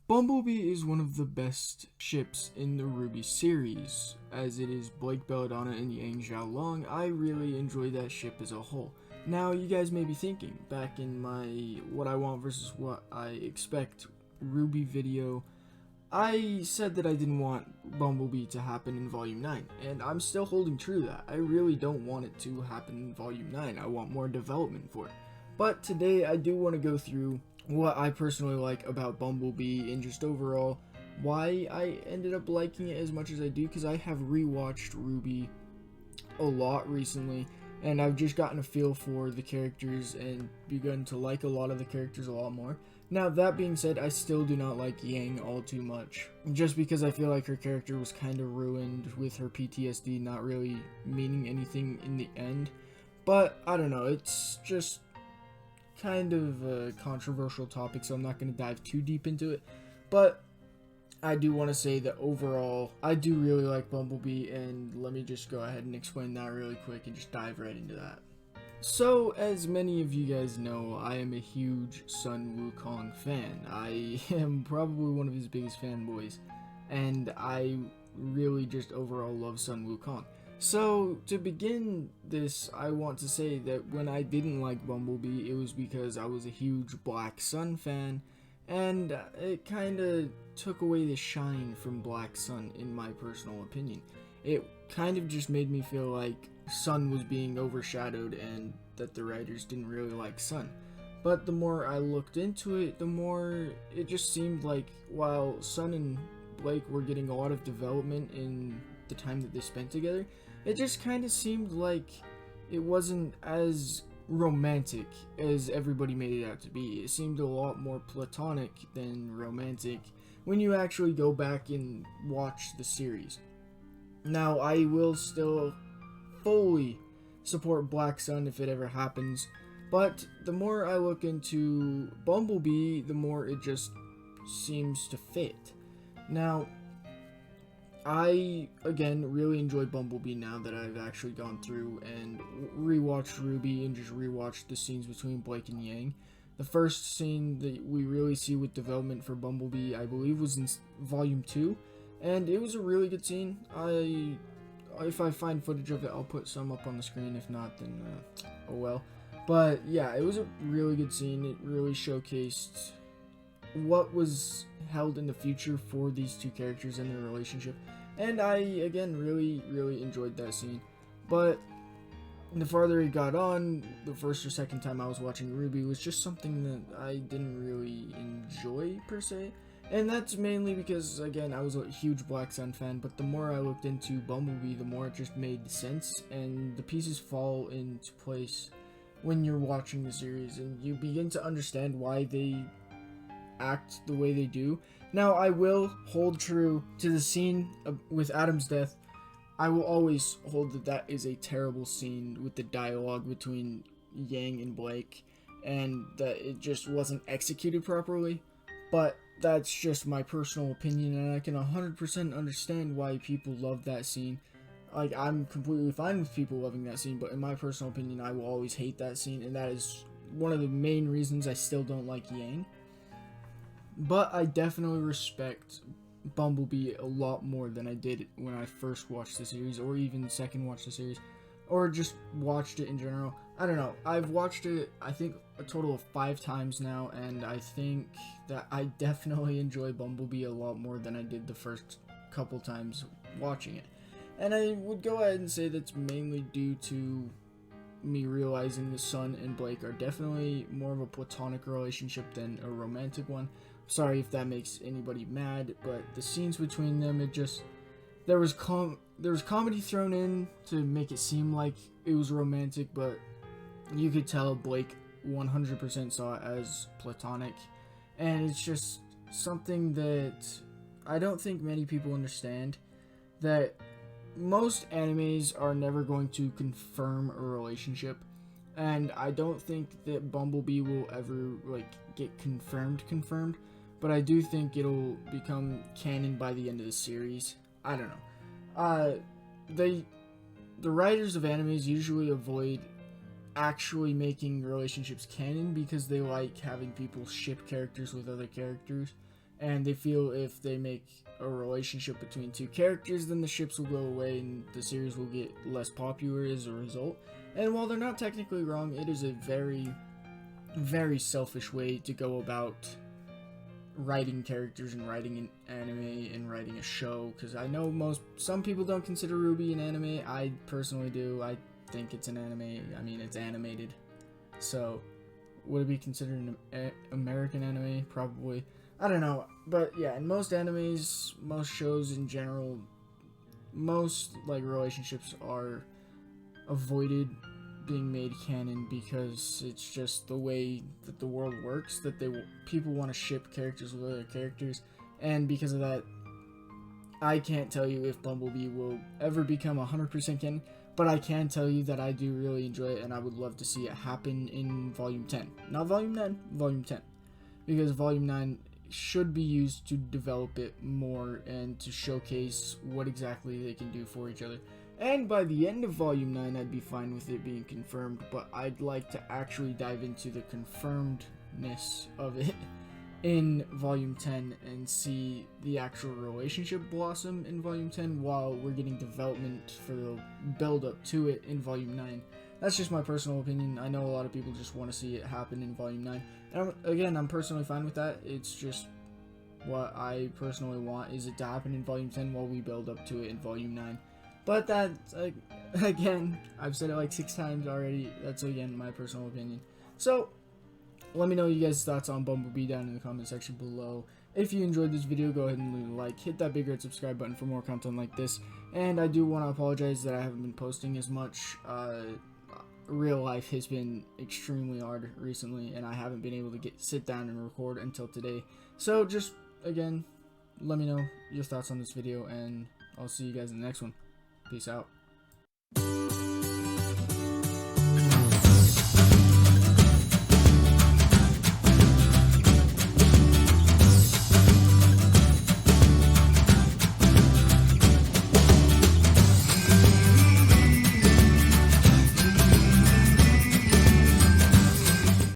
Bumblebee is one of the best ships in the RWBY series, as it is Blake, Belladonna, and Yang Xiao-Long. I really enjoy that ship as a whole. Now, you guys may be thinking, back in my what I want versus what I expect RWBY video, I said that I didn't want Bumblebee to happen in Volume 9, and I'm still holding true to that. I really don't want it to happen in Volume 9. I want more development for it. But today I do want to go through what I personally like about Bumblebee and just overall why I ended up liking it as much as I do, because I have rewatched RWBY a lot recently, and I've just gotten a feel for the characters and begun to like a lot of the characters a lot more. Now, that being said, I still do not like Yang all too much, just because I feel like her character was kind of ruined with her PTSD not really meaning anything in the end. But I don't know, it's just kind of a controversial topic, so I'm not going to dive too deep into it. But I do want to say that overall, I do really like Bumblebee, and let me just go ahead and explain that really quick and just dive right into that. So, as many of you guys know, I am a huge Sun Wukong fan. I am probably one of his biggest fanboys, and I really just overall love Sun Wukong. So, to begin this, I want to say that when I didn't like Bumblebee, it was because I was a huge Black Sun fan, and it kind of took away the shine from Black Sun, in my personal opinion. It kind of just made me feel like Sun was being overshadowed and that the writers didn't really like Sun. But the more I looked into it, the more it just seemed like while Sun and Blake were getting a lot of development in the time that they spent together, it just kind of seemed like it wasn't as romantic as everybody made it out to be. It seemed a lot more platonic than romantic when you actually go back and watch the series. Now, I will still fully support Black Sun if it ever happens, but the more I look into Bumblebee, the more it just seems to fit. Now, I, again, really enjoy Bumblebee now that I've actually gone through and rewatched RWBY and just rewatched the scenes between Blake and Yang. The first scene that we really see with development for Bumblebee, I believe, was in Volume 2, and it was a really good scene. If I find footage of it, I'll put some up on the screen. If not, then oh well. But yeah, it was a really good scene. It really showcased what was held in the future for these two characters and their relationship, and I again really enjoyed that scene. But the farther it got on, the first or second time I was watching RWBY was just something that I didn't really enjoy per se, and that's mainly because, again, I was a huge Black Sun fan. But the more I looked into Bumblebee, the more it just made sense, and the pieces fall into place when you're watching the series, and you begin to understand why they act the way they do. Now, I will hold true to the scene with Adam's death. I will always hold that is a terrible scene with the dialogue between Yang and Blake, and that it just wasn't executed properly. But that's just my personal opinion, and I can 100% understand why people love that scene. Like, I'm completely fine with people loving that scene, but in my personal opinion, I will always hate that scene, and that is one of the main reasons I still don't like Yang. But I definitely respect Bumblebee a lot more than I did when I first watched the series, or even second watched the series, or just watched it in general. I don't know. I've watched it, I think, a total of 5 times now, and I think that I definitely enjoy Bumblebee a lot more than I did the first couple times watching it. And I would go ahead and say that's mainly due to me realizing the Sun and Blake are definitely more of a platonic relationship than a romantic one. Sorry if that makes anybody mad, but the scenes between them, it just, there was comedy thrown in to make it seem like it was romantic, but you could tell Blake 100% saw it as platonic, and it's just something that I don't think many people understand, that most animes are never going to confirm a relationship, and I don't think that Bumblebee will ever get confirmed, but I do think it'll become canon by the end of the series. I don't know. The writers of animes usually avoid actually making relationships canon because they like having people ship characters with other characters, and they feel if they make a relationship between two characters, then the ships will go away and the series will get less popular as a result. And while they're not technically wrong, it is a very, very selfish way to go about writing characters and writing an anime and writing a show, because I know some people don't consider RWBY an anime. I personally do. I think it's an anime. I mean, it's animated, so would it be considered an American anime? Probably. I don't know, but yeah, in most animes, most shows in general, most like relationships are avoided being made canon because it's just the way that the world works, that people want to ship characters with other characters, and because of that, I can't tell you if Bumblebee will ever become 100% canon, but I can tell you that I do really enjoy it, and I would love to see it happen in Volume 10. Not Volume 9, Volume 10. Because Volume 9 should be used to develop it more and to showcase what exactly they can do for each other. And by the end of Volume 9, I'd be fine with it being confirmed, but I'd like to actually dive into the confirmedness of it in Volume 10 and see the actual relationship blossom in Volume 10 while we're getting development for the build-up to it in Volume 9. That's just my personal opinion. I know a lot of people just want to see it happen in Volume 9. And again, I'm personally fine with that. It's just what I personally want is it to happen in Volume 10 while we build up to it in Volume 9. But that's, again, I've said it like 6 times already. That's, again, my personal opinion. So, let me know you guys' thoughts on Bumblebee down in the comment section below. If you enjoyed this video, go ahead and leave a like. Hit that big red subscribe button for more content like this. And I do want to apologize that I haven't been posting as much. Real life has been extremely hard recently, and I haven't been able to sit down and record until today. So, just, again, let me know your thoughts on this video, and I'll see you guys in the next one. Peace out.